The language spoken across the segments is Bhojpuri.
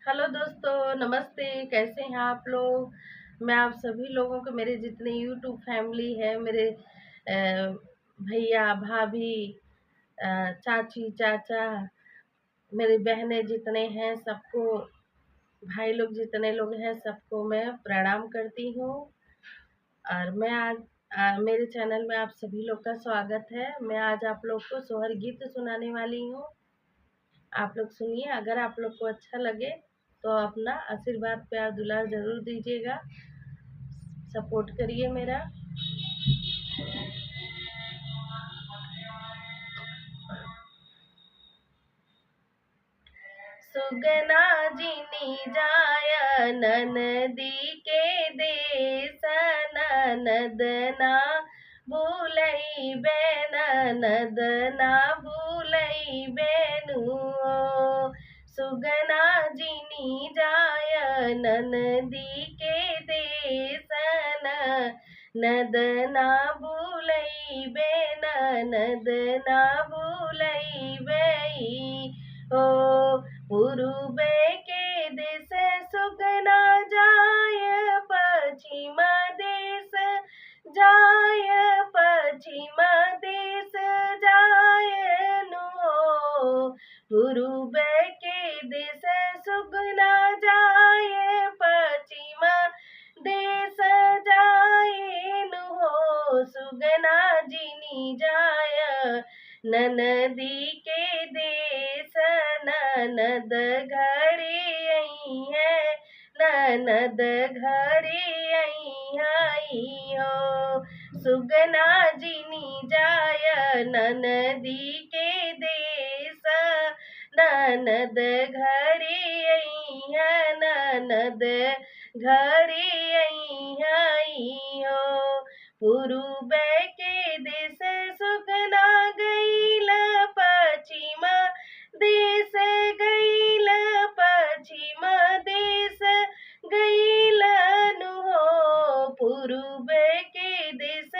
हेलो दोस्तों, नमस्ते। कैसे हैं आप लोग? मैं आप सभी लोगों के, मेरे जितने यूट्यूब फैमिली है, मेरे भैया भाभी, चाची चाचा, मेरी बहनें जितने हैं सबको, भाई लोग जितने लोग हैं सबको मैं प्रणाम करती हूँ। और मैं आज मेरे चैनल में आप सभी लोग का स्वागत है। मैं आज आप लोग को सोहर गीत सुनाने वाली हूँ। आप लोग सुनिए। अगर आप लोग को अच्छा लगे तो अपना आशीर्वाद प्यार दुलार जरूर दीजिएगा, सपोर्ट करिए मेरा। सुगना जिनी जाय ननदी के देश, ननद ना भूलई बेन, ननद ना भूलई बेनु। सुगना जिनी जाय ननदी के देश, ननद ना भूलई बेन, ननद ना भूलई बई। ओ पूर्वे के देश सुगना जाय, पश्चिम देश जाय, पश्चिम देश जाय नु। पूर्वे के देश सुगना जाय, पश्चिम देश जाय नु। सुगना जिनी जाय ननदी के देश, ननद घरे आई है, ननद घरे आई हो। सुगना जिनी जाय ननदी के देश, ननद घरे आई है, ननद घरे आई हो। पूर्व के देश सुगना गईल, पश्चिम देश गईल, पश्चिम देश गईल नु हो। पूर्व के देश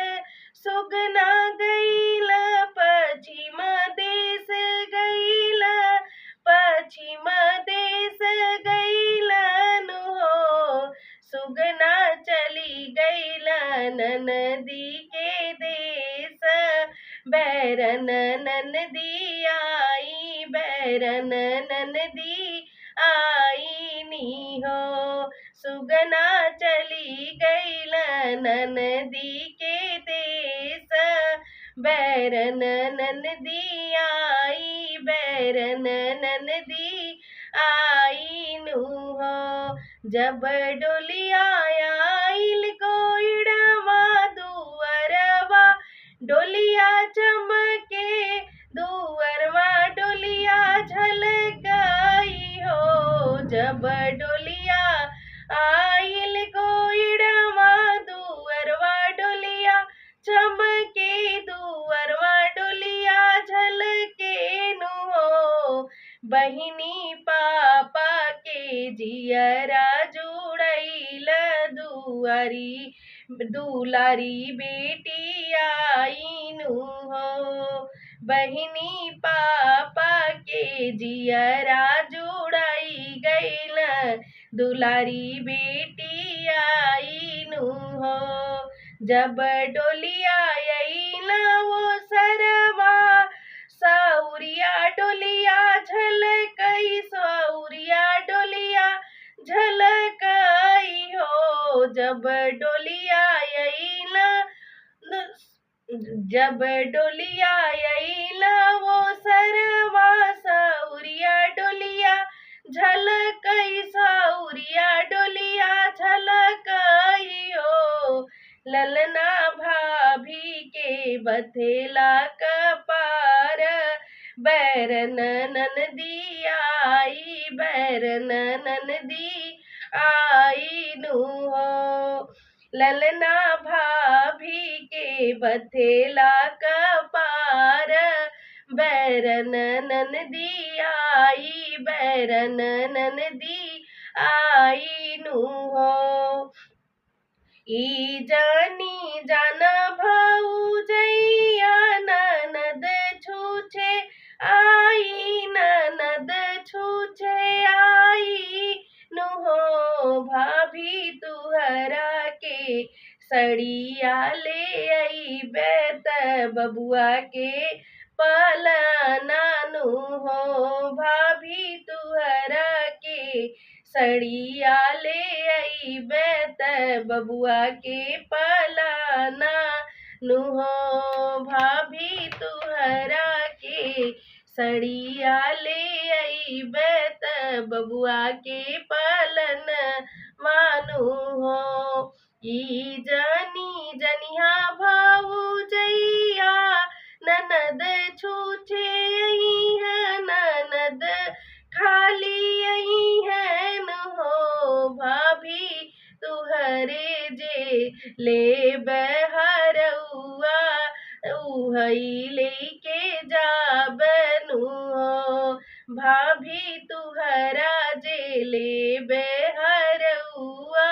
सुगना गईल, पश्चिम देश गईल, पश्चिम देश गईल नु हो। सुगना चली गईल ननदी के देश, बैरन ननदी आई, बैरन ननदी आई नी हो। सुगना चली गईल ननदी के देश, बैरन ननदी आई, बैरन ननदी आई नु हो। जब डोलिया आइल कोइड़वा दुअरवा, डोलिया चमके दुअरवा, डोलिया झलकाई हो। जब डोलिया आइल कोइड़वा दुअरवा, डोलिया चमके दुअरवा, डोलिया झलके नु हो। बहिनी पापा के जियरा जुड़ैल, दुआरी दुलारी बेटी आई नु हो। बहिनी पापा के जियरा जुड़ाई गईल, दुलारी बेटी आई नु हो। जब डोलिया आइल वो सरवा, साउरिया डोलिया झलकई, साउरिया डोलिया झलकई हो। जब डोलिया आइल, जब डोलिया आइल वो सरवा, साउरिया डोलिया झलकई, साउरिया डोलिया झलकई हो। ललना भाभी के बथेला कपार, बैरन ननदी आई, बैरन ननदी आई नु हो। ललना भाभी के बथेला कपार, बैरन ननदी आई, बैरन ननदी आई नु हो। ई जानी जाना भौजैया, ननद छूछे आई, ननद छूछे आई, सड़िया ले आई बेत बबुआ के पालना नु हो भाभी तुहरा के सड़िया ले आई बेत बबुआ के पालना नु हो भाभी तुहरा के सड़िया ले आई बेत बबुआ के पालन मानु हो ई जानी जनिया भाऊ जैया ननद छूछे आई है ननद खाली आई है न हो भाभी तुहरे जे ले बहरउआ उहई लेके जाबनु हो भाभी तुहरा जे ले बहरउआ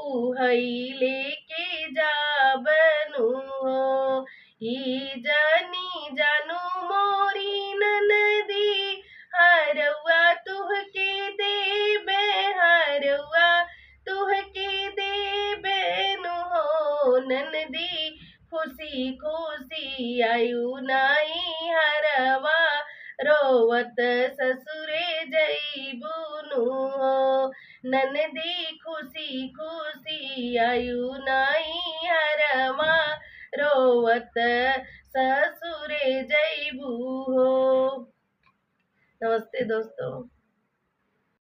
उहई लेके जाबनु हो ई जानी जानू मोरी ननदी हरउआ तुहके देबे हरउआ तुहके देबे नु हो ननदी खुशी खुशी आयु नाई हरवा रोवत ससुरे जईबुनु हो ननदी खुशी खुशी आयु नाई हरवा रोवत ससुरे जईबू हो। नमस्ते दोस्तों।